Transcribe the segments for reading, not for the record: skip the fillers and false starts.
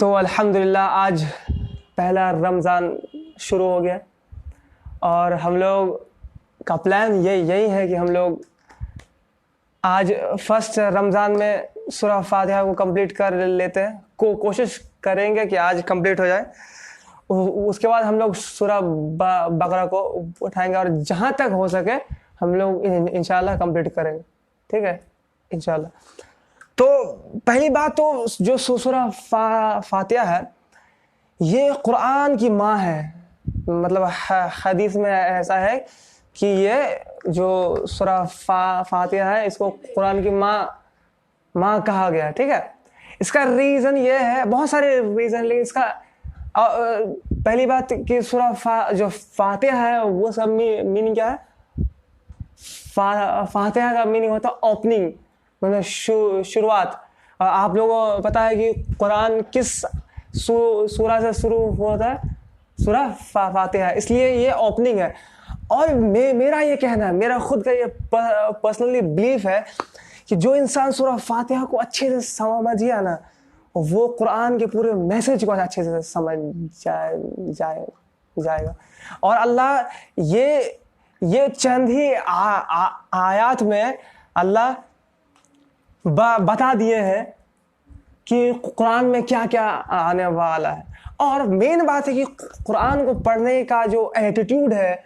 तो अल्हम्दुलिल्लाह आज पहला रमज़ान शुरू हो गया और हम लोग का प्लान यही है कि हम लोग आज फर्स्ट रमज़ान में सूरह फातिहा को कंप्लीट कर लेते हैं। कोशिश करेंगे कि आज कंप्लीट हो जाए। उसके बाद हम लोग सूरह बकरा को उठाएंगे और जहाँ तक हो सके हम लोग इंशाल्लाह कंप्लीट करेंगे। ठीक है इंशाल्लाह। तो पहली बात तो जो सूरह फातिहा है ये कुरान की माँ है। मतलब हदीस में ऐसा है कि ये जो सूरह फातिहा है इसको कुरान की माँ कहा गया। ठीक है इसका रीज़न ये है, बहुत सारे रीज़न, लेकिन इसका पहली बात कि सूरह जो फातिहा है वो सब मीनिंग क्या है। फातिहा का मीनिंग होता है ओपनिंग, मतलब शुरुआत। आप लोगों को पता है कि कुरान किस सूरह से शुरू होता है, सूरह फातिहा, इसलिए ये ओपनिंग है। और मेरा ये कहना है, मेरा खुद का ये पर्सनली बिलीफ है कि जो इंसान सूरह फातिहा को अच्छे से समझ गया ना वो कुरान के पूरे मैसेज को अच्छे से समझ जाएगा। और अल्लाह ये चंद ही आयात में अल्लाह बता दिए हैं कि कुरान में क्या क्या आने वाला है। और मेन बात है कि कुरान को पढ़ने का जो एटीट्यूड है,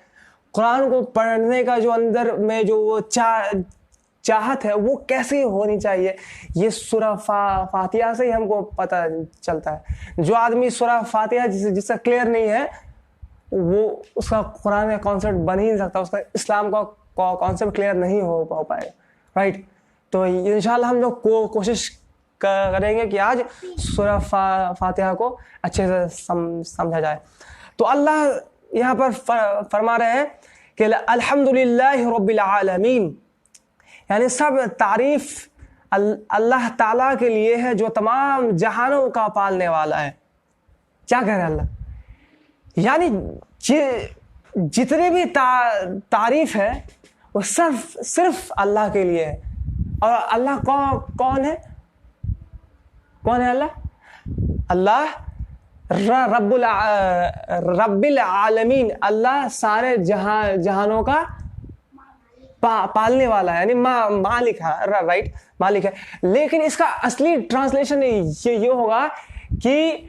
कुरान को पढ़ने का जो अंदर में जो वो चाहत है वो कैसे होनी चाहिए, ये सूरह फातिहा से ही हमको पता चलता है। जो आदमी सूरह फातिहा जिसका क्लियर नहीं है वो उसका कुरान का कॉन्सेप्ट बन ही नहीं सकता, उसका इस्लाम का कॉन्सेप्ट क्लियर नहीं हो पाएगा। राइट। तो इंशाल्लाह हम लोग कोशिश करेंगे कि आज सूरह फातिहा को अच्छे से समझा जाए। तो अल्लाह यहाँ पर फरमा रहे हैं कि अल्हम्दुलिल्लाहि रब्बिल आलमीन, यानी सब तारीफ अल्लाह ताला के लिए है जो तमाम जहानों का पालने वाला है। क्या कह रहे हैं अल्लाह, यानी जितने भी तारीफ है वो सिर्फ अल्लाह के लिए है। और अल्लाह कौन है अल्लाह? अल्लाह रब्बिल आलमीन, अल्लाह सारे जहानों का पालने वाला है, यानी मालिक है। राइट, मालिक है। लेकिन इसका असली ट्रांसलेशन ये होगा कि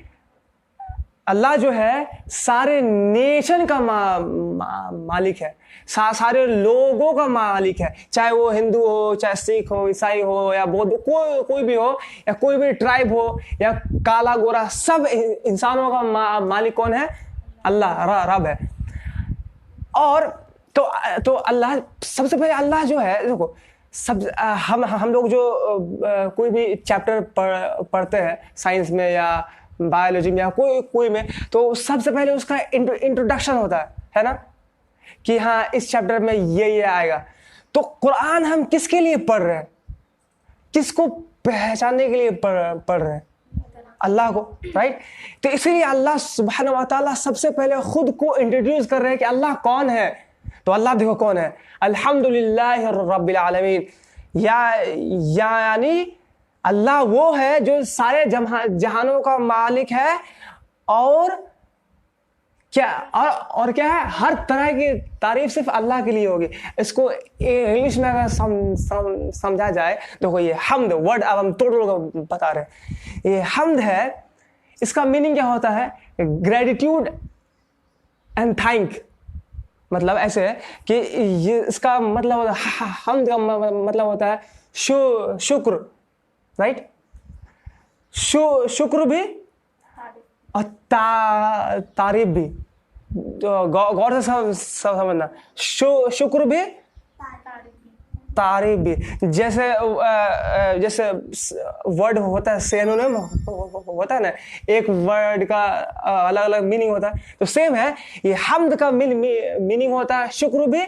अल्लाह जो है सारे नेशन का मालिक है, सारे लोगों का मालिक है, चाहे वो हिंदू हो, चाहे सिख हो, ईसाई हो या बौद्ध, कोई भी हो, या कोई भी ट्राइब हो या काला गोरा, सब इंसानों का मालिक कौन है? अल्लाह, रब है। और तो अल्लाह सबसे पहले, अल्लाह जो है देखो सब हम लोग जो कोई भी चैप्टर पढ़ते हैं साइंस में या बायोलॉजी में या कोई में, तो सबसे पहले उसका इंट्रोडक्शन होता है ना, कि हाँ इस चैप्टर में ये आएगा। तो कुरान हम किसके लिए पढ़ रहे हैं, किसको पहचानने के लिए पढ़ रहे हैं? अल्लाह को। राइट। तो इसीलिए अल्लाह सुब्हानहू व तआला सबसे पहले खुद को इंट्रोड्यूस कर रहे हैं कि अल्लाह कौन है। तो अल्लाह देखो कौन है, अल्हम्दुलिल्लाहि रब्बिल आलमीन, यानी अल्लाह वो है जो सारे जहानों का मालिक है। और क्या क्या है, हर तरह की तारीफ सिर्फ अल्लाह के लिए होगी। इसको इंग्लिश में अगर समझा जाए तो ये हम्द वर्ड, अब हम टोटल बता रहे हैं, ये हम्द है, इसका मीनिंग क्या होता है? Gratitude and thank. मतलब ऐसे है कि ये इसका मतलब हम्द का मतलब होता है शुक्र, राइट। शुक्र भी और तारीफ भी, गौर से सब समझना। शुक्र भी तारीफ भी। जैसे वर्ड होता है सिनोनिम होता है ना, एक वर्ड का अलग अलग मीनिंग होता है, तो सेम है ये हम्द का मीनिंग होता है शुक्र भी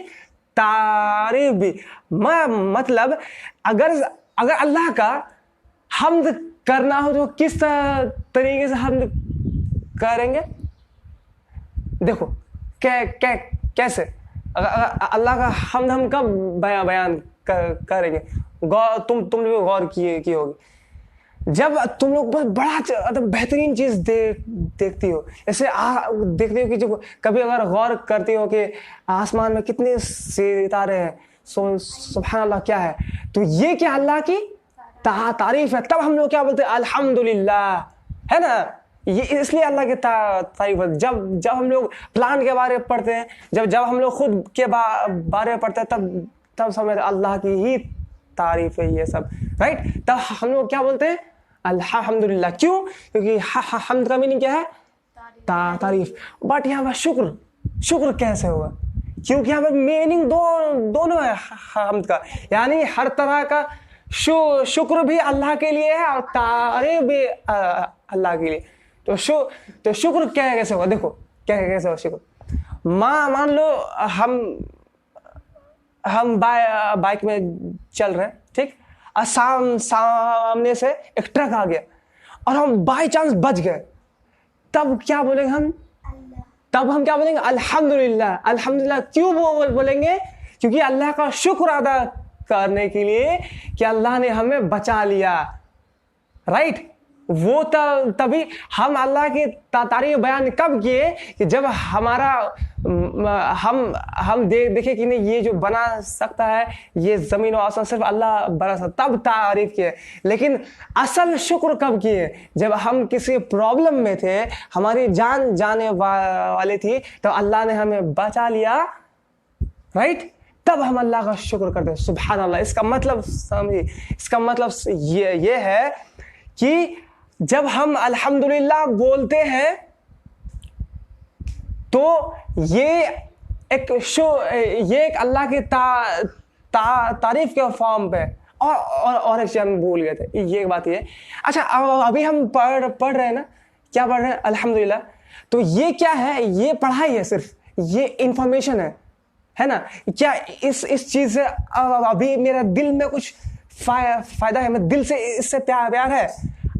तारीफ भी। मतलब अगर अल्लाह का हम्द करना हो तो किस तरीके से हम्द करेंगे? देखो कैसे अल्लाह का हम कब बयान करेंगे? तुम लोग गौर किए होगी, जब तुम लोग बहुत बड़ा बेहतरीन चीज देखती हो, जैसे देखती हो कि जो कभी अगर गौर करती हो कि आसमान में कितने सितारे हैं, सुभान अल्लाह क्या है, तो ये क्या अल्लाह की तारीफ है। तब हम लोग क्या बोलते हैं? अल्हम्दुलिल्लाह, है ना। ये इसलिए अल्लाह की तारीफ है। जब हम लोग प्लान के बारे में पढ़ते हैं, जब हम लोग खुद के बारे में पढ़ते हैं, तब समझ अल्लाह की ही तारीफ है ये सब, राइट। तब हम लोग क्या बोलते हैं? अल्हम्दुलिल्लाह। क्यों? क्योंकि हम्द का मीनिंग क्या है? तारीफ। बट यहाँ पर शुक्र कैसे होगा? क्योंकि यहाँ पर मीनिंग दोनों है हम्द का, यानी हर तरह का शुक्र भी अल्लाह के लिए है और तारीफ भी अल्लाह के लिए। तो शुक्र कैसे होगा? देखो कैसे होगा शुक्र। मान लो हम बाइक में चल रहे हैं, ठीक, और सामने से एक ट्रक आ गया और हम बाई चांस बच गए, तब क्या बोलेंगे हम? तब हम क्या बोलेंगे? अल्हम्दुलिल्लाह। अल्हम्दुलिल्लाह क्यों बोलेंगे? क्योंकि अल्लाह का शुक्र अदा करने के लिए कि अल्लाह ने हमें बचा लिया, राइट। वो तभी हम अल्लाह की तारीफ बयान कब किए? कि जब हमारा हम देखे कि नहीं, ये जो बना सकता है, ये जमीन और आसमान सिर्फ अल्लाह बना सकता, तब तारीफ किए। लेकिन असल शुक्र कब किए? जब हम किसी प्रॉब्लम में थे, हमारी जान जाने वाली थी, तो अल्लाह ने हमें बचा लिया, राइट। तब हम अल्लाह का शुक्र करते हैं। सुभान अल्लाह। इसका मतलब समझिए, इसका मतलब ये है कि जब हम अल्हम्दुलिल्लाह बोलते हैं तो ये एक अल्लाह की तारीफ के फॉर्म पे। और एक चीज हम भूल गए थे, ये बात ये। अच्छा, अभी हम पढ़ रहे हैं ना, क्या पढ़ रहे हैं? अल्हम्दुलिल्लाह। तो ये क्या है? ये पढ़ाई है, सिर्फ ये इंफॉर्मेशन है ना। क्या इस चीज से अभी मेरा दिल में कुछ फायदा है? मैं दिल से इससे प्यार है।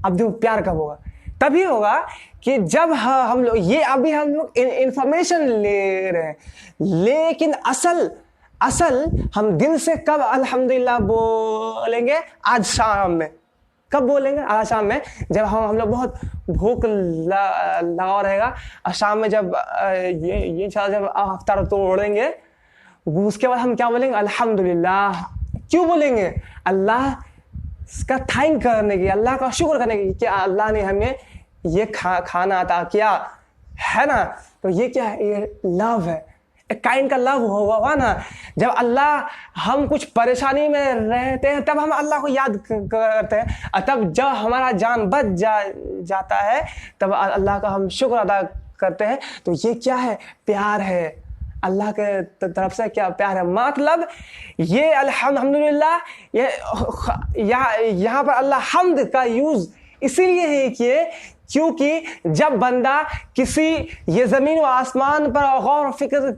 अब देखो प्यार कब होगा? तभी होगा कि जब हम लोग ये अभी हम लोग इंफॉर्मेशन ले रहे हैं, लेकिन असल हम दिल से कब अल्हम्दुलिल्लाह बोलेंगे? आज शाम में। कब बोलेंगे? आज शाम में, जब हम लोग बहुत भूख लगा रहेगा, और शाम में जब ये जब अफ्तार तोड़ेंगे, उसके बाद हम क्या बोलेंगे? अल्हम्दुलिल्लाह। क्यों बोलेंगे? अल्लाह का थैंक करने की, अल्लाह का शुक्र करने की कि अल्लाह ने हमें ये खाना अता किया, है ना। तो ये क्या है? ये लव है, एक काइंड का लव होगा ना। जब अल्लाह हम कुछ परेशानी में रहते हैं, तब हम अल्लाह को याद करते हैं, और तब जब हमारा जान बच जाता है, तब अल्लाह का हम शुक्र अदा करते हैं। तो ये क्या है? प्यार है, अल्लाह के तरफ से क्या प्यार है। मतलब ये अल्हम्दुलिल्लाह, ये यहाँ पर अल्लाह हम्द का यूज इसीलिए है किए क्योंकि जब बंदा किसी ये जमीन व आसमान पर गौर फिक्र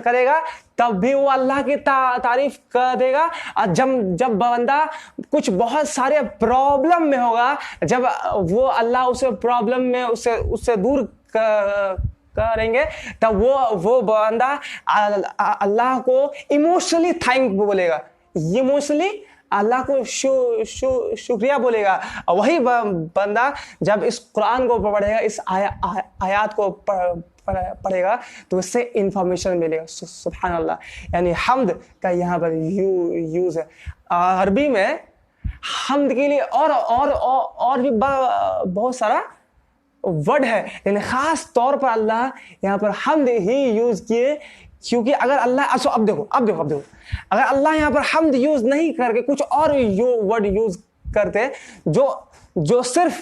करेगा, तब भी वो अल्लाह की तारीफ कर देगा। और जब बंदा कुछ बहुत सारे प्रॉब्लम में होगा, जब वो अल्लाह उसे प्रॉब्लम में उससे दूर करेंगे, तब वो बंदा अल्लाह को इमोशनली थैंक बोलेगा, इमोशनली अल्लाह को शुक्रिया बोलेगा। और वही बंदा जब इस कुरान को पढ़ेगा, इस आयात को पढ़ेगा, तो इससे इंफॉर्मेशन मिलेगा। सुभान अल्लाह। यानी हम्द का यहाँ पर यूज है। अरबी में हम्द के लिए और भी बहुत सारा वर्ड है, लेकिन खास तौर पर अल्लाह यहाँ पर हम्द ही यूज किए क्योंकि अगर अल्लाह अब देखो अगर अल्लाह यहाँ पर हम्द यूज नहीं करके कुछ और वर्ड यूज करते जो सिर्फ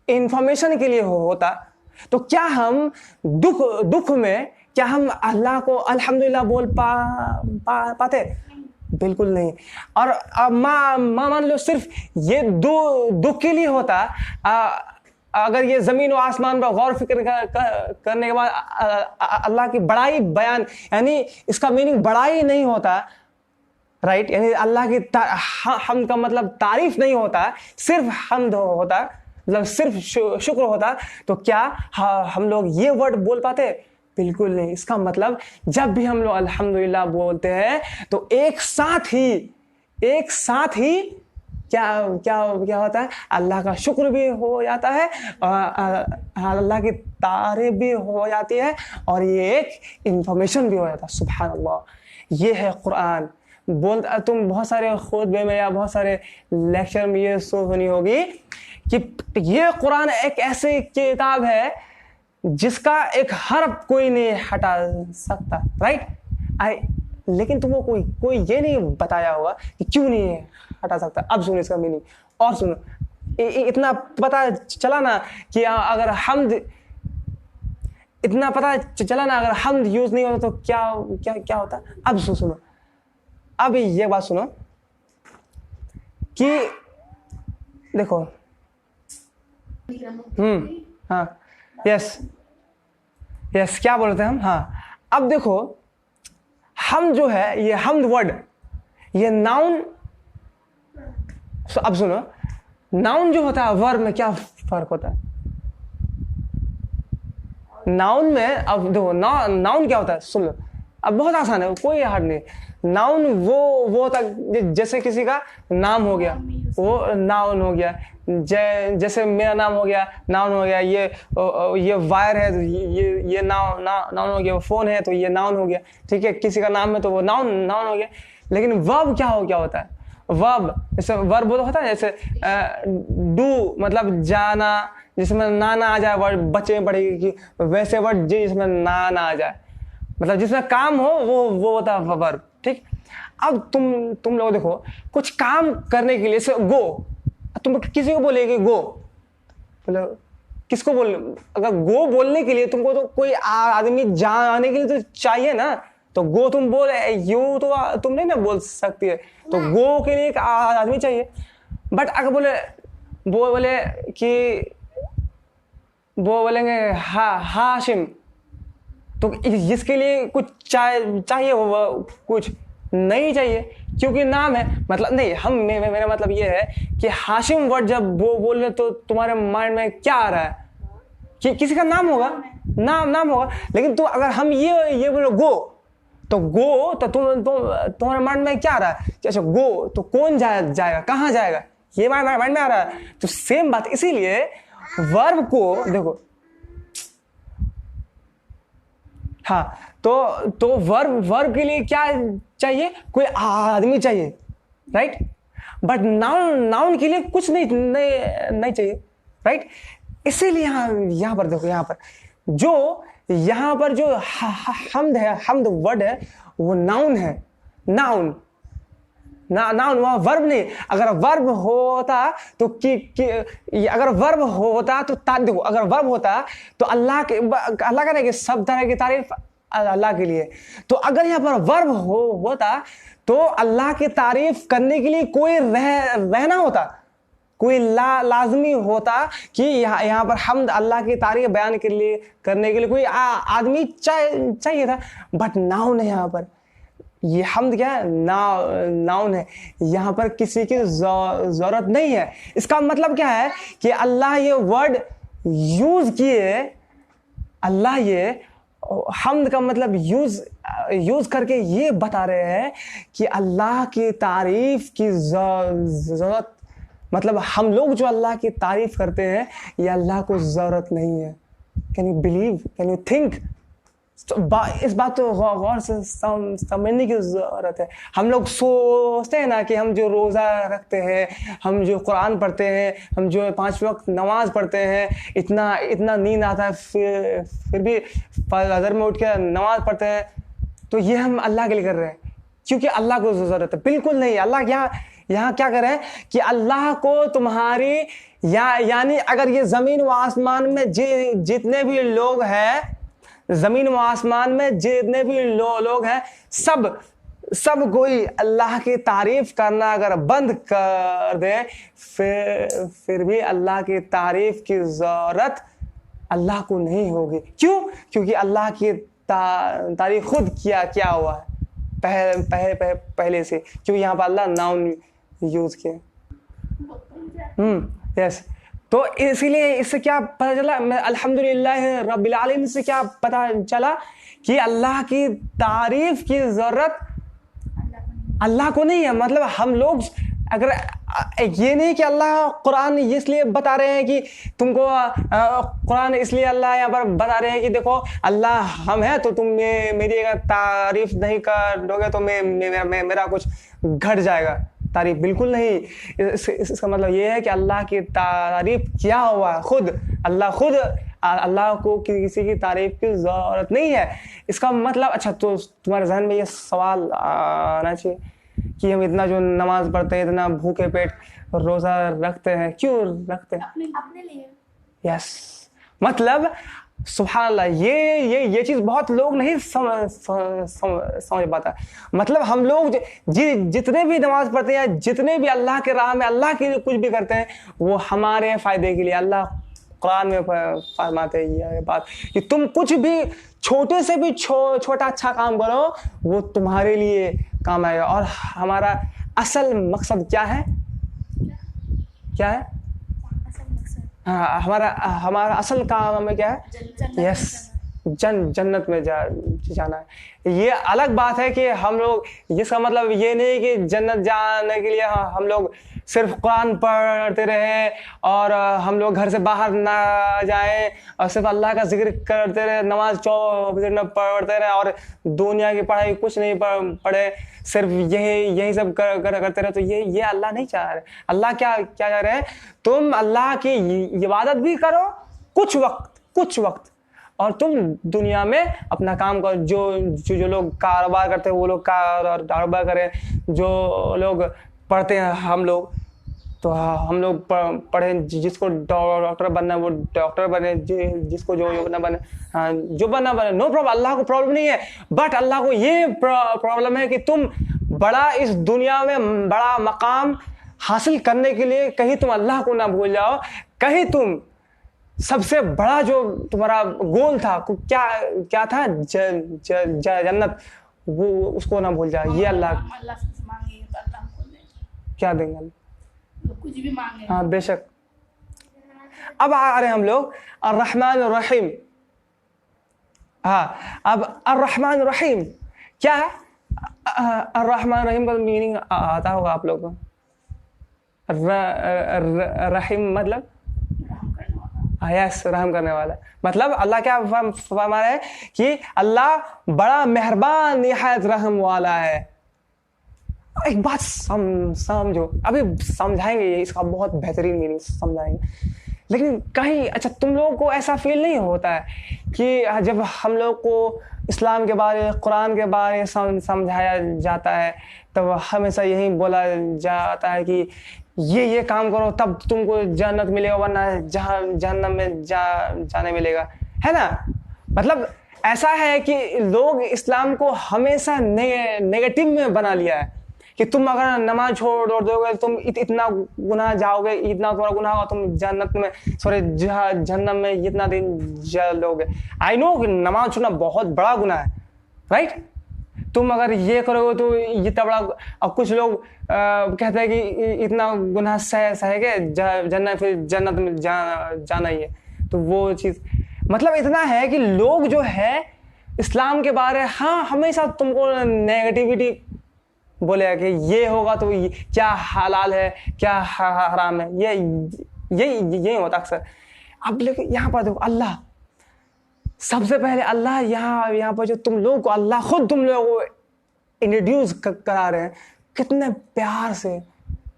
इंफॉर्मेशन के लिए होता, तो क्या हम दुख में क्या हम अल्लाह को अल्हम्दुलिल्लाह बोल पाते? बिल्कुल नहीं। और मान लो सिर्फ ये दुख के लिए होता, अगर ये जमीन और आसमान पर गौर फिक्र करने के बाद अल्लाह की बड़ाई बयान, यानी इसका मीनिंग बड़ाई नहीं होता, राइट, यानी अल्लाह की हम्द का मतलब तारीफ नहीं होता, सिर्फ हम्द होता, मतलब सिर्फ शुक्र होता, तो क्या हम लोग ये वर्ड बोल पाते? बिल्कुल नहीं। इसका मतलब जब भी हम लोग अल्हम्दुलिल्लाह बोलते हैं तो एक साथ ही क्या क्या क्या होता है? अल्लाह का शुक्र भी हो जाता है और अल्लाह की तारीफ भी हो जाती है और ये एक इंफॉर्मेशन भी हो जाता है। सुभान अल्लाह, ये है कुरान। तुम बहुत सारे खुतबे में या बहुत सारे लेक्चर में ये सुनी होगी कि ये कुरान एक ऐसी किताब है जिसका एक हर्फ कोई नहीं हटा सकता, राइट? लेकिन तुमको कोई ये नहीं बताया होगा कि क्यों नहीं हटा सकता। अब सुनो इसका मीनिंग और सुनो, इतना पता चला ना कि अगर हम्द यूज नहीं होता तो क्या क्या क्या होता। अब सुनो, अब ये बात सुनो कि देखो, हाँ, यस क्या बोलते हैं हम? हाँ, अब देखो, हम जो है ये हम्द वर्ड, ये नाउन। अब सुनो, नाउन जो होता है वर्ब में क्या फर्क होता है? नाउन में, अब देखो नाउन क्या होता है, सुन लो, अब बहुत आसान है, कोई हार्ड नहीं। नाउन वो होता है जैसे किसी का नाम हो गया, वो नाउन हो गया। जैसे मेरा नाम हो गया, नाउन हो गया। ये वायर है तो ये नाउन हो गया। वो फोन है तो ये नाउन हो गया, ठीक है। किसी का नाम है तो वो नाउन हो गया। लेकिन वर्ब क्या होता है? वर्ब जैसे वर्ब होता है जैसे डू मतलब जाना, जिसमें ना आ जाए वर्ड बच्चे में पढ़ेगी कि वैसे वर्ड जिसमें ना आ जाए, मतलब जिसमें काम हो वो होता है वर्ब, ठीक। अब तुम लोग देखो, कुछ काम करने के लिए से गो, तुम किसी को बोलेगे गो, मतलब किसको बोल, अगर गो बोलने के लिए तुमको तो कोई आदमी जाने के लिए तो चाहिए ना, तो गो तुम बोल, यू तो तुम नहीं ना बोल सकती है, तो गो के लिए एक आदमी चाहिए। बट अगर बोले कि वो बोलेंगे हाशिम, तो इसके लिए कुछ चाहिए, वो कुछ नहीं चाहिए क्योंकि नाम है। मतलब नहीं, मेरा मतलब ये है कि हाशिम वर्ड जब वो बोल रहे तो तुम्हारे माइंड में क्या आ रहा है कि किसी का नाम होगा, नाम होगा। लेकिन तो अगर हम ये बोलो गो, तो तुम्हारे माइंड में क्या आ रहा है? अच्छा गो तो कौन जाएगा, कहाँ जाएगा, ये माइंड में आ रहा है। तो सेम बात, इसीलिए वर्ब को देखो, हाँ, तो वर्ब के लिए क्या चाहिए? कोई आदमी चाहिए, राइट। बट नाउन के लिए कुछ नहीं चाहिए, राइट। इसीलिए यहाँ पर देखो, यहाँ पर जो हम्द है, हम्द वर्ड है, वो नाउन है। नाउन वहाँ वर्ब नहीं। अगर वर्ब होता तो अगर वर्ब होता तो देखो, अगर वर्ब होता तो अल्लाह का नहीं, सब तरह की तारीफ अल्लाह के लिए। तो अगर यहाँ पर वर्ब होता तो अल्लाह की तारीफ करने के लिए कोई रहना होता, कोई लाजमी होता कि यहाँ पर हम्द अल्लाह की तारीफ बयान करने के लिए कोई आदमी चाहिए था। बट नाउन है यहाँ पर, ये हम्द क्या है? नाउन है। यहाँ पर किसी की जरूरत नहीं है। इसका मतलब क्या है कि अल्लाह ये वर्ड यूज किए, अल्लाह ये हम्द का मतलब यूज करके ये बता रहे हैं कि अल्लाह की तारीफ की जरूरत, मतलब हम लोग जो अल्लाह की तारीफ करते हैं ये अल्लाह को जरूरत नहीं है। Can you believe, can you think? इस बात को गौर से समझने की जरूरत है। हम लोग सोचते हैं ना कि हम जो रोज़ा रखते हैं, हम जो कुरान पढ़ते हैं, हम जो 5 वक्त नमाज पढ़ते हैं, इतना नींद आता है, फिर भी फजर में उठ के नमाज पढ़ते हैं, तो ये हम अल्लाह के लिए कर रहे हैं क्योंकि अल्लाह को जरूरत है? बिल्कुल नहीं। अल्लाह यहाँ क्या कर रहे हैं कि अल्लाह को तुम्हारी यानी अगर ये जमीन व आसमान में जितने भी लोग हैं, जमीन व आसमान में जितने भी लोग हैं, सब कोई अल्लाह की तारीफ करना अगर बंद कर दे, फिर भी अल्लाह की तारीफ की जरूरत अल्लाह को नहीं होगी। क्यों? क्योंकि अल्लाह की तारीफ खुद क्या हुआ है पहले से, क्योंकि यहाँ पर अल्लाह नाउन यूज किए। यस। तो इसीलिए इससे क्या पता चला, मैं अल्हम्दुलिल्लाह रब्बिल आलमीन से क्या पता चला कि अल्लाह की तारीफ की जरूरत अल्लाह को नहीं है। मतलब हम लोग अगर ये नहीं कि अल्लाह कुरान इसलिए बता रहे हैं कि तुमको कुरान इसलिए अल्लाह यहाँ पर बता रहे हैं कि देखो अल्लाह हम हैं, तो तुम मेरी अगर तारीफ नहीं करोगे तो मेरा कुछ घट जाएगा। तारीफ बिल्कुल नहीं। इसका मतलब ये है कि अल्लाह की तारीफ क्या हुआ है, खुद अल्लाह को किसी की तारीफ की जरूरत नहीं है। इसका मतलब अच्छा, तो तुम्हारे जहन में ये सवाल आना चाहिए कि हम इतना जो नमाज पढ़ते हैं, इतना भूखे पेट रोजा रखते हैं, क्यों रखते हैं? अपने लिए। यस। मतलब सुभान अल्लाह, ये चीज बहुत लोग नहीं समझ पाता। मतलब हम लोग जितने भी नमाज पढ़ते हैं, जितने भी अल्लाह के राह में अल्लाह के लिए कुछ भी करते हैं, वो हमारे फायदे के लिए। अल्लाह कुरान में फरमाते हैं ये बात कि तुम कुछ भी छोटे से भी छोटा अच्छा काम करो, वो तुम्हारे लिए काम आएगा। और हमारा असल मकसद क्या है? हाँ, हमारा असल काम में क्या है? यस, जन्नत में जाना है। ये अलग बात है कि हम लोग, इसका मतलब ये नहीं कि जन्नत जाने के लिए हम लोग सिर्फ कुरान पढ़ते रहे और हम लोग घर से बाहर ना जाएं और सिर्फ अल्लाह का जिक्र करते रहे, नमाज 24 घंटे पढ़ते रहे और दुनिया की पढ़ाई कुछ नहीं पढ़े, सिर्फ यही सब करते रहे। तो ये अल्लाह नहीं चाह रहे। अल्लाह क्या चाह रहे हैं? तुम अल्लाह की इबादत भी करो कुछ वक्त, और तुम दुनिया में अपना काम करो। जो लोग कारोबार करते हैं वो लोग कारोबार करें, जो लोग पढ़ते हैं हम लोग पढ़ें, जिसको डॉक्टर बनना है वो डॉक्टर बने, जिसको जो बनना बने, हाँ जो बनना बने, नो प्रॉब्लम। अल्लाह को प्रॉब्लम नहीं है, बट अल्लाह को ये प्रॉब्लम है कि तुम इस दुनिया में बड़ा मकाम हासिल करने के लिए कहीं तुम अल्लाह को ना भूल जाओ, कहीं तुम सबसे बड़ा जो तुम्हारा गोल था क्या था, जन्नत, वो उसको ना भूल जाओ। ये अल्लाह से मांगे तो अल्लाह हमको देगा। क्या देंगे? कुछ भी मांगे। हाँ बेशक। अब आ रहे हम लोग अर्रहमान अर्रहीम। हाँ, अब अर्रहमान अर्रहीम क्या है? अर्रहमान रहीम का मीनिंग आता होगा आप लोगों को। रहीम मतलब यस, रहम करने वाला। मतलब अल्लाह क्या फरमा रहा है कि अल्लाह बड़ा मेहरबान निहायत रहम वाला है। एक बात समझो, अभी समझाएंगे, इसका बहुत बेहतरीन मीनिंग समझाएंगे। लेकिन कहीं अच्छा तुम लोगों को ऐसा फील नहीं होता है कि जब हम लोग को इस्लाम के बारे, कुरान के बारे समझाया जाता है, तब हमेशा यही बोला जाता है कि ये काम करो तब तुमको जन्नत मिलेगा, वरना जहन्नम में जाने मिलेगा, है ना? मतलब ऐसा है कि लोग इस्लाम को हमेशा नेगेटिव में बना लिया है कि तुम अगर नमाज छोड़ दोगे तुम इतना गुनाह जाओगे, इतना तुम्हारा गुनाह होगा, तुम जन्नत में जहन्नम में इतना दिन जलोगे। आई नो कि नमाज छोड़ना बहुत बड़ा गुनाह है, राइट? तुम अगर ये करोगे तो इतना बड़ा। अब कुछ लोग कहते हैं कि इतना गुनाह सह के जन्नत में जाना ही है। तो वो चीज़ मतलब इतना है कि लोग जो है इस्लाम के बारे हाँ हमेशा तुमको नेगेटिविटी बोलेगा कि ये होगा तो क्या हलाल है, क्या हराम है, यही होता अक्सर। अब लेकिन यहाँ पर देखो, अल्लाह सबसे पहले, अल्लाह यहाँ पर जो तुम लोग को अल्लाह खुद तुम लोगों को इंट्रोड्यूस करा रहे हैं, कितने प्यार से।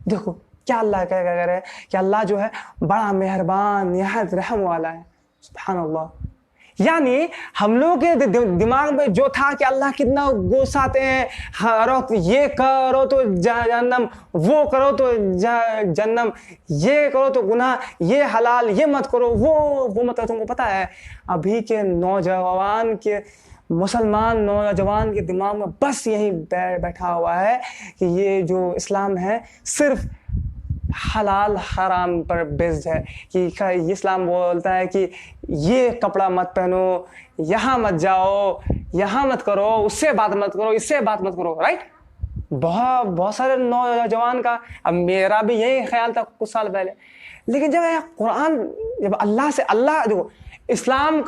देखो क्या अल्लाह क्या कह रहे हैं कि अल्लाह जो है बड़ा मेहरबान निहायत रहम वाला है। सुभान अल्लाह, यानी हम लोग के दिमाग में जो था कि अल्लाह कितना गुस्सा आते हैं, करो ये करो तो जन्नम, वो करो तो जन्नम, ये करो तो गुनाह, ये हलाल, ये मत करो, वो मत करो। तुमको पता है अभी के नौजवान के, मुसलमान नौजवान के दिमाग में बस यही बैठा हुआ है कि ये जो इस्लाम है सिर्फ हलाल हराम पर बेस्ड है, कि इस्लाम बोलता है कि ये कपड़ा मत पहनो, यहाँ मत जाओ, यहाँ मत करो, उससे बात मत करो, इससे बात मत करो, राइट। बहुत सारे नौजवान का, अब मेरा भी यही ख्याल था कुछ साल पहले। लेकिन जब कुरान, जब अल्लाह देखो, इस्लाम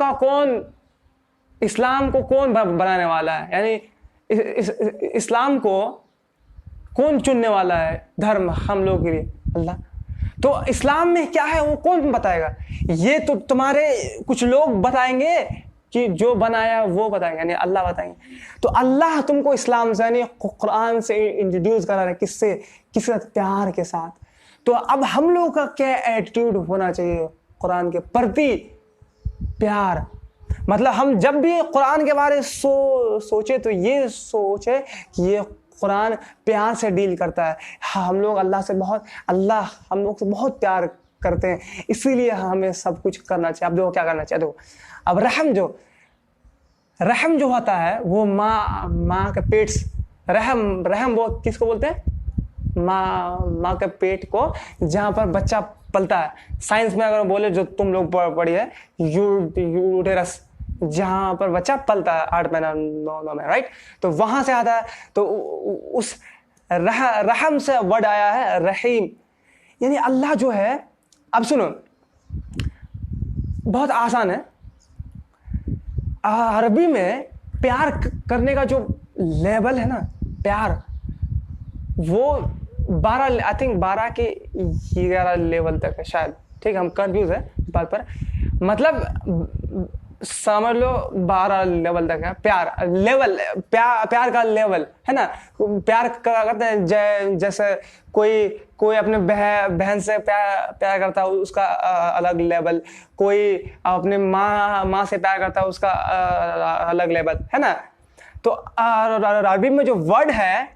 को कौन बनाने वाला है, यानी इस्लाम को कौन चुनने वाला है धर्म हम लोग के लिए? अल्लाह। तो इस्लाम में क्या है वो कौन बताएगा? ये तो तुम्हारे कुछ लोग बताएंगे कि जो बनाया वो बताएंगे, यानी अल्लाह बताएंगे। तो अल्लाह तुमको इस्लाम से यानी कुरान से इंट्रोड्यूस करा रहा है, किससे? प्यार के साथ। तो अब हम लोग का क्या एटीट्यूड होना चाहिए कुरान के प्रति? प्यार। मतलब हम जब भी कुरान के बारे में सोचे तो ये सोचे कि ये कुरान प्यार से डील करता है। हम लोग अल्लाह हम लोग से बहुत प्यार करते हैं, इसीलिए हमें सब कुछ करना चाहिए। अब देखो क्या करना चाहिए, देखो अब रहम जो होता है वो माँ के पेट से, रहम वो किसको बोलते हैं? माँ के पेट को, जहाँ पर बच्चा पलता है। साइंस में अगर बोले जो तुम लोग पढ़ी है, यूटेरस, जहां पर बच्चा पलता है 8 महीना 9 में, राइट। तो वहां से आता है। तो उस रहम से वर्ड आया है रहीम, यानी अल्लाह जो है। अब सुनो, बहुत आसान है। अरबी में प्यार करने का जो लेवल है ना, प्यार, वो 12 के 11 लेवल तक है शायद, ठीक है, हम कंफ्यूज है इस बात पर। मतलब समझ लो 12 लेवल तक है प्यार प्यार का लेवल है ना। प्यार करते हैं जैसे कोई अपने बहन से प्यार करता है, उसका अलग लेवल। कोई अपने माँ से प्यार करता है, उसका अलग लेवल है ना। तो अरबी में जो वर्ड है,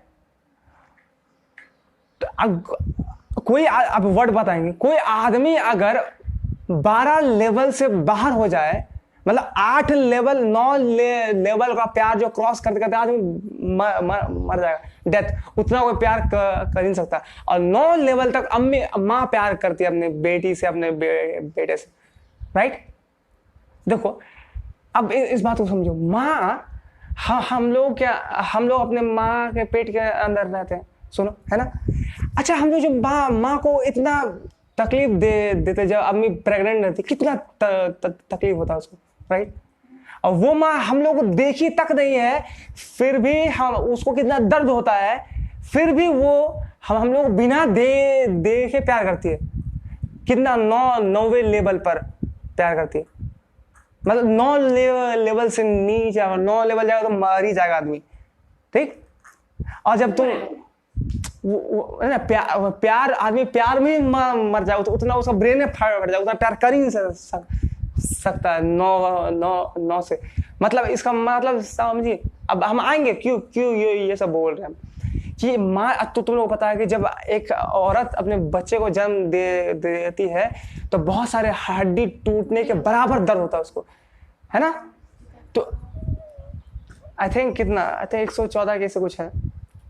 तो कोई आप वर्ड बताएंगे, कोई आदमी अगर 12 लेवल से बाहर हो जाए, मतलब 8 लेवल 9 लेवल का प्यार जो क्रॉस करते आदमी मर जाएगा, डेथ। उतना कोई प्यार कर नहीं सकता। और 9 लेवल तक माँ प्यार करती है अपने बेटी से, अपने बेटे से, राइट। देखो अब इस बात को समझो, माँ, हम लोग अपने माँ के पेट के अंदर रहते हैं, सुनो, है ना। अच्छा, हम लोग जो माँ को इतना तकलीफ देते, जब अम्मी प्रेग्नेंट रहती, कितना तकलीफ होता है उसको, राइट। और वो माँ हम लोग को देखी तक नहीं है, फिर भी हम उसको कितना दर्द होता है, फिर भी वो हम लोग बिना देखे प्यार करती है। कितना 9वें लेवल पर प्यार करती है। मतलब 9 लेवल से नीचे, अगर 9 लेवल जाएगा तो मर ही जाएगा आदमी, ठीक। और जब तुम है ना, प्यार आदमी प्यार में मर जाएगा, तो उतना उसका ब्रेन में फट जाएगा, उतना प्यार कर ही नहीं सकता है 9 से। मतलब इसका मतलब समझिए। अब हम आएंगे क्यों ये सब बोल रहे हैं कि माँ, तो तुम लोग पता है कि जब एक औरत अपने बच्चे को जन्म देती है तो बहुत सारे हड्डी टूटने के बराबर दर्द होता है उसको, है ना। तो आई थिंक 114 के से कुछ है,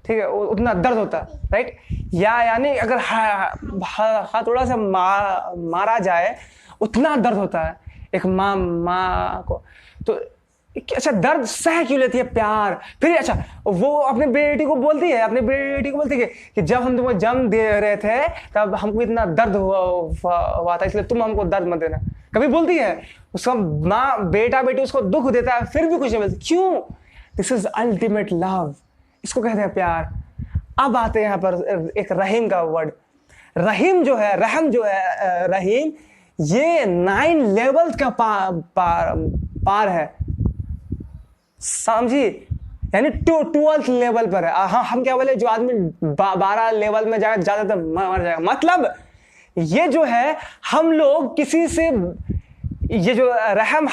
ठीक है, उतना दर्द होता है, राइट। यानी अगर हथौड़ा से मारा जाए उतना दर्द होता है एक माँ को। तो अच्छा, दर्द सह क्यों लेती है? प्यार। फिर अच्छा, वो अपने बेटी को बोलती है कि जब हम तुमको जन्म दे रहे थे तब हमको इतना दर्द हुआ था, इसलिए तुम हमको दर्द मत देना। कभी बोलती है? उसका माँ बेटी उसको दुख देता है, फिर भी कुछ नहीं बोलती। क्यों? दिस इज अल्टीमेट लव, इसको कहते हैं प्यार। अब आते हैं यहाँ पर एक रहीम का वर्ड। रहीम जो है, रहीम, ये 9 लेवल का पार है, समझी। यानी 12th लेवल पर है। हम क्या बोले, जो आदमी 12 लेवल में जाएगा ज्यादा तो मर जाएगा। मतलब ये जो है, हम लोग किसी से ये जो रहम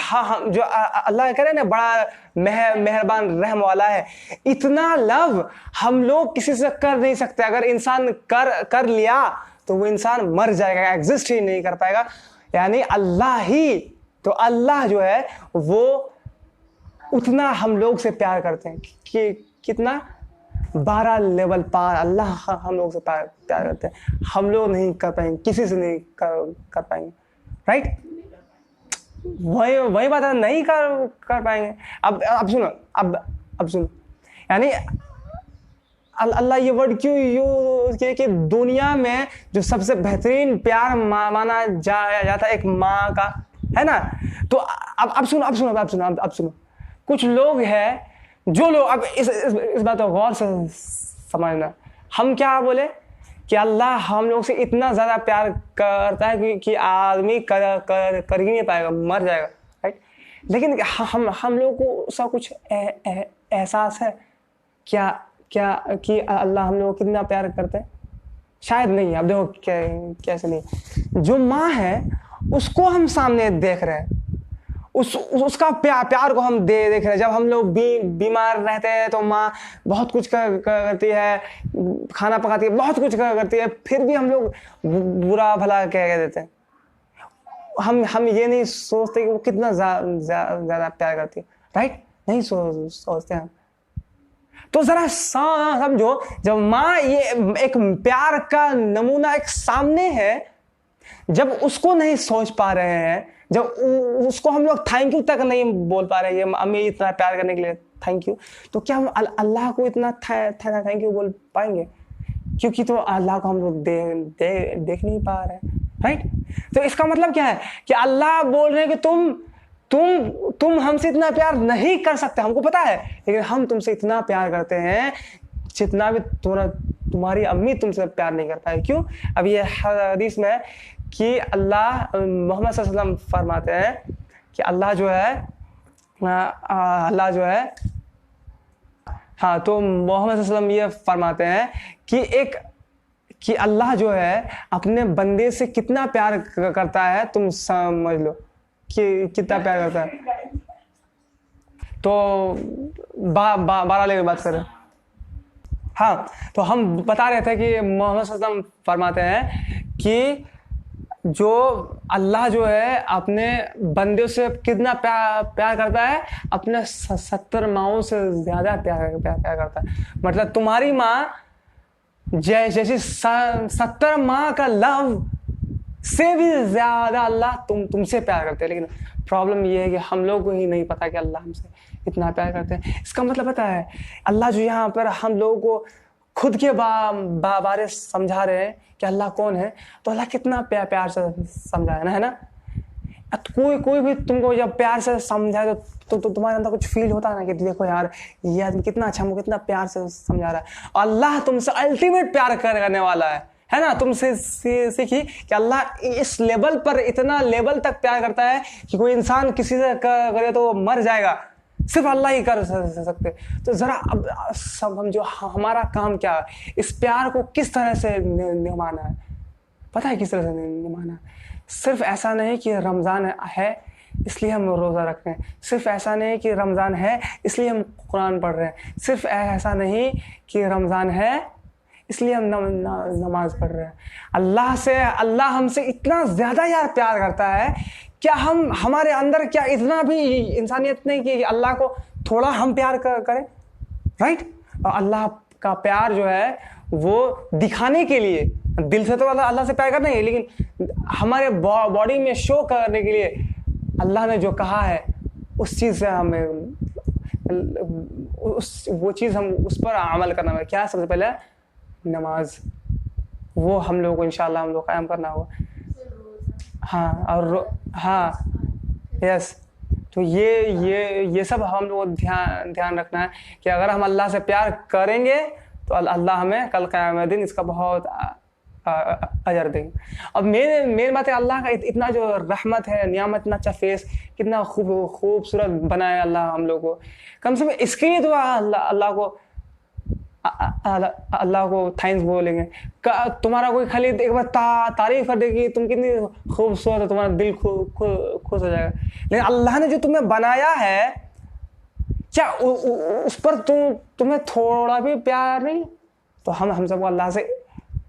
जो अल्लाह कह रहे हैं ना, बड़ा मेहरबान रहम वाला है, इतना लव हम लोग किसी से कर नहीं सकते। अगर इंसान कर लिया तो वो इंसान मर जाएगा, एग्जिस्ट ही नहीं कर पाएगा। यानी अल्लाह ही, तो अल्लाह जो है वो उतना हम लोग से प्यार करते हैं कि कितना 12 लेवल पार अल्लाह हम लोग से प्यार करते हैं। हम लोग नहीं कर पाएंगे, किसी से नहीं कर पाएंगे, राइट? वही बात है, नहीं कर पाएंगे। अब सुनो, अब सुनो, यानी अल्लाह ये वर्ड क्यों यूज किया कि दुनिया में जो सबसे बेहतरीन प्यार माना जाता है एक माँ का, है ना? तो अब सुनो, कुछ लोग हैं जो लोग, अब इस बात को गौर से समझना, हम क्या बोले कि अल्लाह हम लोग से इतना ज़्यादा प्यार करता है कि आदमी कर ही नहीं पाएगा, मर जाएगा, राइट? लेकिन हम लोग को उसका कुछ एहसास है क्या कि अल्लाह हम लोग को कितना प्यार करते हैं? शायद नहीं। अब देखो कैसे नहीं, जो माँ है उसको हम सामने देख रहे हैं, उसका प्यार को हम देख रहे हैं। जब हम लोग बीमार रहते हैं तो माँ बहुत कुछ करती है, खाना पकाती है, बहुत कुछ करती है, फिर भी हम लोग बुरा भला कह देते हैं। हम ये नहीं सोचते कि वो कितना ज़्यादा प्यार करती है, राइट? नहीं सोचते हम। तो जरा समझो, जब माँ ये एक प्यार का नमूना एक सामने है, जब उसको नहीं सोच पा रहे हैं, जब उसको हम लोग थैंक यू तक नहीं बोल पा रहे हैं, अम्मी इतना प्यार करने के लिए थैंक यू, तो क्या हम अल्लाह को इतना थैंक यू बोल पाएंगे? क्योंकि तो अल्लाह को हम लोग देख नहीं पा रहे हैं, राइट? तो इसका मतलब क्या है कि अल्लाह बोल रहे हैं कि तुम हमसे इतना प्यार नहीं कर सकते, हमको पता है, लेकिन हम तुमसे इतना प्यार करते हैं जितना भी तुम्हारी अम्मी तुमसे प्यार नहीं कर पाए। क्यों? अब ये हदीस में है कि अल्लाह, मोहम्मद सल्लल्लाहु अलैहि वसल्लम फरमाते हैं कि अल्लाह जो है हाँ, तो मोहम्मद सल्लल्लाहु अलैहि वसल्लम ये फरमाते हैं कि अल्लाह जो है अपने बंदे से कितना प्यार करता है, तुम समझ लो कि कितना प्यार करता है। तो 12 लेकर बात करें। हाँ, तो हम बता रहे थे कि मोहम्मद सल्लल्लाहु अलैहि वसल्लम फरमाते हैं कि जो अल्लाह जो है अपने बंदे से कितना प्यार करता है, अपने 70 माओं से ज़्यादा प्यार करता है। मतलब तुम्हारी माँ जैसे 70 माँ का लव से भी ज़्यादा अल्लाह तुमसे प्यार करते हैं। लेकिन प्रॉब्लम ये है कि हम लोग को ही नहीं पता कि अल्लाह हमसे इतना प्यार करते हैं। इसका मतलब पता है, अल्लाह जो यहाँ पर हम लोगों को खुद के बारे समझा रहे हैं कि अल्लाह कौन है, तो अल्लाह कितना प्यार से समझा है ना। कोई भी तुमको जब प्यार से समझाए तो तुम्हारे अंदर कुछ फील होता है ना कि देखो यार, ये आदमी कितना अच्छा, हमको कितना प्यार से समझा रहा है। और अल्लाह तुमसे अल्टीमेट प्यार करने वाला है ना। तुमसे सीखी कि अल्लाह इस लेवल पर, इतना लेवल तक प्यार करता है कि कोई इंसान किसी से करे तो वो मर जाएगा, सिर्फ अल्लाह ही कर सकते। तो जरा अब समझो हमारा काम क्या है, इस प्यार को किस तरह से निभाना है। पता है किस तरह से निभाना है? सिर्फ ऐसा नहीं कि रमज़ान है इसलिए हम रोज़ा रख रहे हैं, सिर्फ ऐसा नहीं कि रमज़ान है इसलिए हम कुरान पढ़ रहे हैं, सिर्फ ऐसा नहीं कि रमज़ान है इसलिए हम नमाज पढ़ रहे हैं। अल्लाह हमसे इतना ज़्यादा यार प्यार करता है, क्या हमारे अंदर क्या इतना भी इंसानियत नहीं कि अल्लाह को थोड़ा हम प्यार करें, राइट? और अल्लाह का प्यार जो है वो दिखाने के लिए, दिल से तो अल्लाह से प्यार करना है, लेकिन हमारे बॉडी में शो करने के लिए अल्लाह ने जो कहा है उस चीज़ से हमें वो चीज़ हम उस पर अमल करना है। क्या? सबसे पहले नमाज, वो हम लोग को इंशाल्लाह हम लोग कायम करना होगा। हाँ, और हाँ, यस। तो ये सब हम लोग को ध्यान रखना है कि अगर हम अल्लाह से प्यार करेंगे तो अल्लाह हमें कल क़यामत दिन इसका बहुत अजर देंगे। अब मेन बात है, अल्लाह का इतना जो रहमत है, नियामत, इतना अच्छा फेस, कितना खूबसूरत बनाया अल्लाह हम लोग को। कम से कम इसके लिए तो अल्लाह को अल्लाह को थैंक्स बोलेंगे। तुम्हारा कोई खाली एक बार तारीफ कर देगी तुम कितनी खूबसूरत हो, तुम्हारा दिल खुश हो जाएगा। लेकिन अल्लाह ने जो तुम्हें बनाया है, क्या उस पर तुम्हें थोड़ा भी प्यार नहीं? तो हम सबको अल्लाह से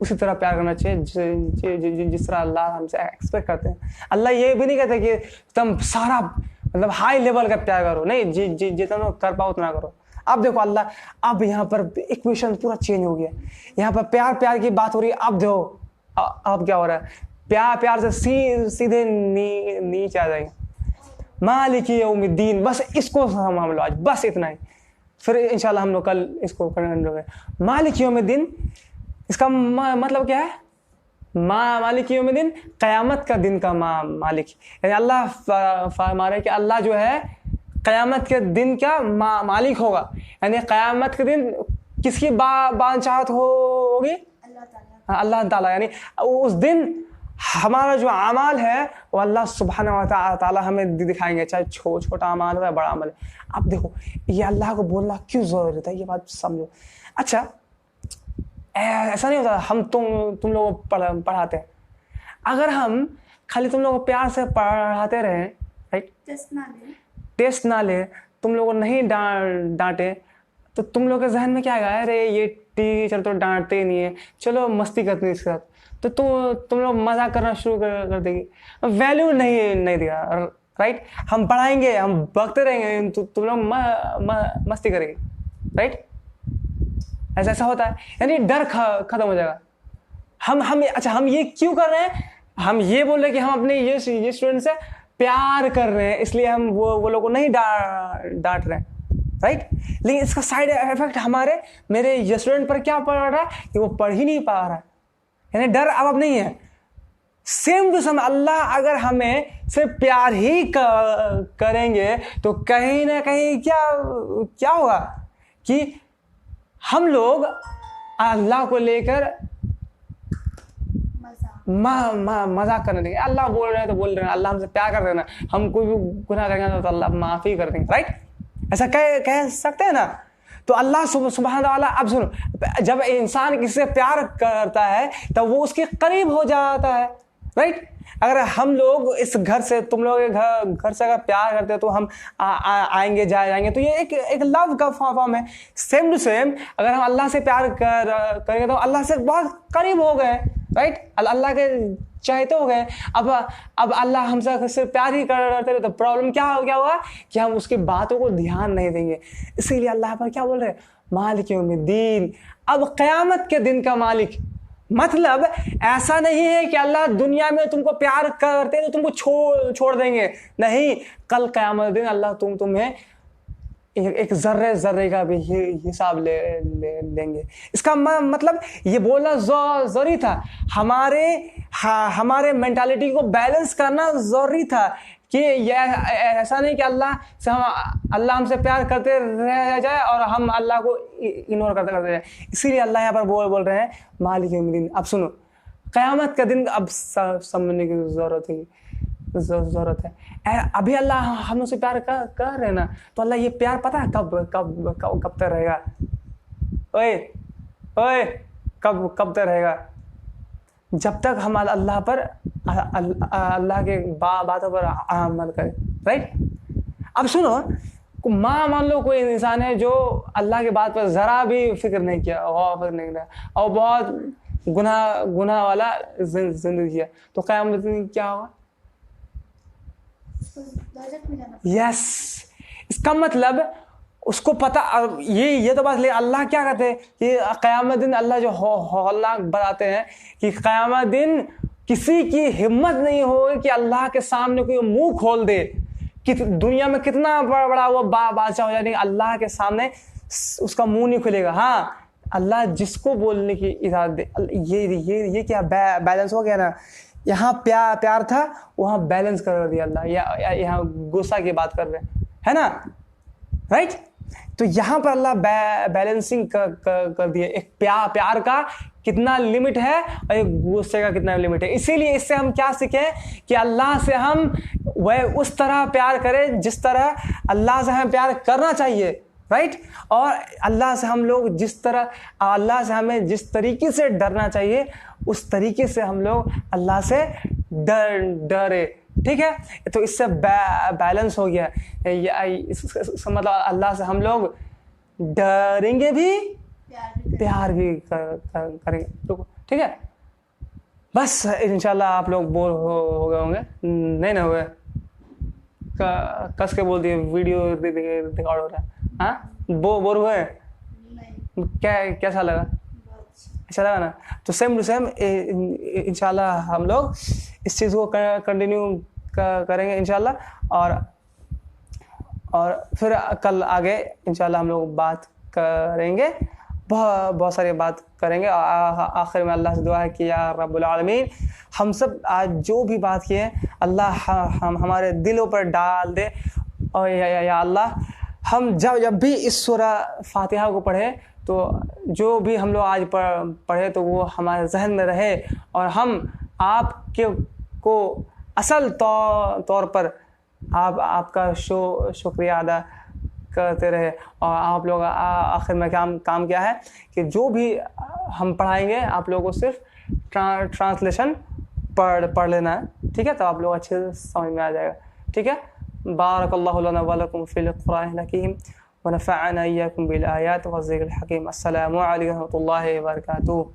उसी तरह प्यार करना चाहिए जिस तरह अल्लाह हमसे एक्सपेक्ट करते हैं। अल्लाह ये भी नहीं कहते कि तुम सारा मतलब हाई लेवल का प्यार करो, नहीं, जितना कर पाओ उतना करो। अब देखो अल्लाह, अब यहाँ पर इक्वेशन पूरा चेंज हो गया। यहाँ पर प्यार की बात हो रही है। अब देखो अब क्या हो रहा है, प्यार से सीधे नीचे आ जाएंगे। मालिकी यौमिद्दीन, बस इसको हम लो आज, बस इतना ही, फिर इंशाल्लाह हम लोग कल इसको करेंगे। मालिकी यौमिद्दीन, इसका मतलब क्या है? मालिक यौमिद्दीन, क़यामत का दिन का मालिक। यानी अल्लाह फरमा रहे कि अल्लाह जो है क़यामत के दिन का मालिक होगा। यानी क़यामत के दिन किसकी बादशाहत होगी? अल्लाह ताला। यानी उस दिन हमारा जो अमाल है वो अल्लाह सुब्हानहू व तआला हमें दिखाएंगे, चाहे छोटा अमाल हो या बड़ा अमल है। अब देखो ये अल्लाह को बोलना क्यों ज़रूरत है, ये बात समझो। अच्छा, ऐसा नहीं होता हम तुम लोगों को पढ़ाते हैं, अगर हम खाली तुम लोगों को प्यार से पढ़ाते रहे, राइट, टेस्ट ना ले, तुम लोगों को नहीं डांटे, तो तुम लोग के जहन में क्या आएगा? अरे ये टीचर तो डांटते ही नहीं है, चलो मस्ती करते हैं इसके साथ, तो तुम लोग मजाक करना शुरू कर देगी, वैल्यू नहीं देगा, राइट। हम पढ़ाएंगे, हम बकते रहेंगे, तो तुम लोग मस्ती करेंगे, राइट। ऐसा होता है, यानी डर खत्म हो जाएगा। हम ये क्यों कर रहे हैं? हम ये बोल रहे हैं कि हम अपने ये स्टूडेंट से प्यार कर रहे हैं, इसलिए हम वो लोगों को नहीं डांट रहे हैं, राइट। लेकिन इसका साइड इफेक्ट मेरे ये स्टूडेंट पर क्या पड़ रहा है कि वो पढ़ ही नहीं पा रहा है, यानी डर अब नहीं है। सेम टू सेम अल्लाह अगर हमें सिर्फ प्यार ही करेंगे तो कहीं ना कहीं क्या होगा कि हम लोग अल्लाह को लेकर मजाक करने देंगे। अल्लाह बोल रहे हैं तो बोल रहे हैं, अल्लाह हमसे प्यार कर रहे हैं ना, हम कोई भी गुनाह करेंगे तो अल्लाह माफ़ी कर देंगे, राइट। ऐसा कह सकते हैं ना। तो अल्लाह सुब्हान ताला, अब सुनो, जब इंसान किसी से प्यार करता है तब वो उसके करीब हो जाता है, राइट। अगर हम लोग इस घर से, तुम लोग घर से अगर प्यार करते हैं तो हम आएंगे जाएंगे, तो ये एक लव का फॉर्म है। सेम टू सेम अगर हम अल्लाह से प्यार करेंगे तो अल्लाह से बहुत करीब हो गए, राइट, अल्लाह के चाहते हो गए। अब अल्लाह हमसे सिर्फ प्यार ही करते रहे तो प्रॉब्लम क्या होगा कि हम उसकी बातों को ध्यान नहीं देंगे। इसीलिए अल्लाह पर क्या बोल रहे हैं? मालिक यौमिद्दीन, अब क़यामत के दिन का मालिक। मतलब ऐसा नहीं है कि अल्लाह दुनिया में तुमको प्यार करते हैं तो तुमको छोड़ देंगे, नहीं, कल क़यामत दिन अल्लाह तुम्हें एक जर्रे का भी हिसाब लेंगे। इसका मतलब ये बोलना जरूरी था, हमारे मेंटालिटी को बैलेंस करना जरूरी था कि ऐसा नहीं कि अल्लाह हमसे प्यार करते रह जाए और हम अल्लाह को इग्नोर करते जाए। इसीलिए अल्लाह यहाँ पर बोल रहे हैं मालिक यौमिद्दीन। अब सुनो, क़यामत का दिन अब समझने की ज़रूरत है। अभी अल्लाह हम उससे प्यार कर रहे हैं ना, तो अल्लाह ये प्यार पता है कब तक रहेगा? ओए कब तक रहेगा? जब तक हम अल्लाह पर अल्लाह के बातों पर अमल करें, राइट। अब सुनो, मान लो कोई इंसान है जो अल्लाह की बात पर जरा भी फिक्र नहीं किया, गौर नहीं किया और बहुत गुनाह वाला जिंदगी किया, तो क़यामत दिन क्या होगा? यस, इसका मतलब उसको पता, ये तो बात ले। अल्लाह क्या कहते हैं कि क़यामत दिन, अल्लाह जो अल्लाह बताते हैं कि क़यामत दिन किसी की हिम्मत नहीं होगी कि अल्लाह के सामने कोई मुंह खोल दे कि दुनिया में कितना बड़ा वो बादशाह हो जाए, अल्लाह के सामने उसका मुंह नहीं खुलेगा। हाँ, अल्लाह जिसको बोलने की इजाज़त दे। ये क्या बैलेंस हो गया ना। यहाँ प्यार था, वहाँ बैलेंस कर दिया अल्लाह, यहाँ गुस्सा की बात कर रहे हैं ना, राइट। तो यहाँ पर अल्लाह बैलेंसिंग कर दिया, एक प्यार का कितना लिमिट है और एक गुस्से का कितना लिमिट है। इसीलिए इससे हम क्या सीखें कि अल्लाह से हम वह उस तरह प्यार करें जिस तरह अल्लाह से हमें प्यार करना चाहिए, राइट। और अल्लाह से हम लोग जिस तरह, अल्लाह से हमें जिस तरीके से डरना चाहिए उस तरीके से हम लोग अल्लाह से डरे, ठीक है। तो इससे बैलेंस हो गया, मतलब अल्लाह से हम लोग डरेंगे भी, प्यार भी करेंगे, ठीक है। बस इंशाल्लाह आप लोग बोर हो गए होंगे, नहीं ना हुए, कस के बोल दिए वीडियो रिकॉर्ड हो रहा है, हाँ बोर हुए, नहीं, कैसा लगा? अच्छा लगा ना? तो सेम टू सेम इंशाल्लाह हम लोग इस चीज़ को कंटिन्यू करेंगे इंशाल्लाह। और फिर कल आगे इंशाल्लाह हम लोग बात करेंगे, बहुत सारी बात करेंगे। आखिर में अल्लाह से दुआ है कि या रब्बुल आलमीन हम सब आज जो भी बात किए अल्लाह हम हमारे दिलों पर डाल दे। और या अल्लाह हम जब भी इस सूरा फातिहा को पढ़े तो जो भी हम लोग आज पढ़े तो वो हमारे जहन में रहे और हम आपके को असल तौर पर आपका शुक्रिया अदा करते रहे। और आप लोग आखिर में काम क्या है कि जो भी हम पढ़ाएंगे आप लोगों को सिर्फ ट्रांसलेशन पढ़ लेना है, ठीक है। तो आप लोग अच्छे से समझ में आ जाएगा, ठीक है। बारकल्लाहु लना व लकुम फिल क़ुरआनिल हकीम व नफ़अना इय्याकुम बिल आयात व ज़िक्रिल हकीम। अस्सलामु अलैकुम व रहमतुल्लाहि व बरकातुहू।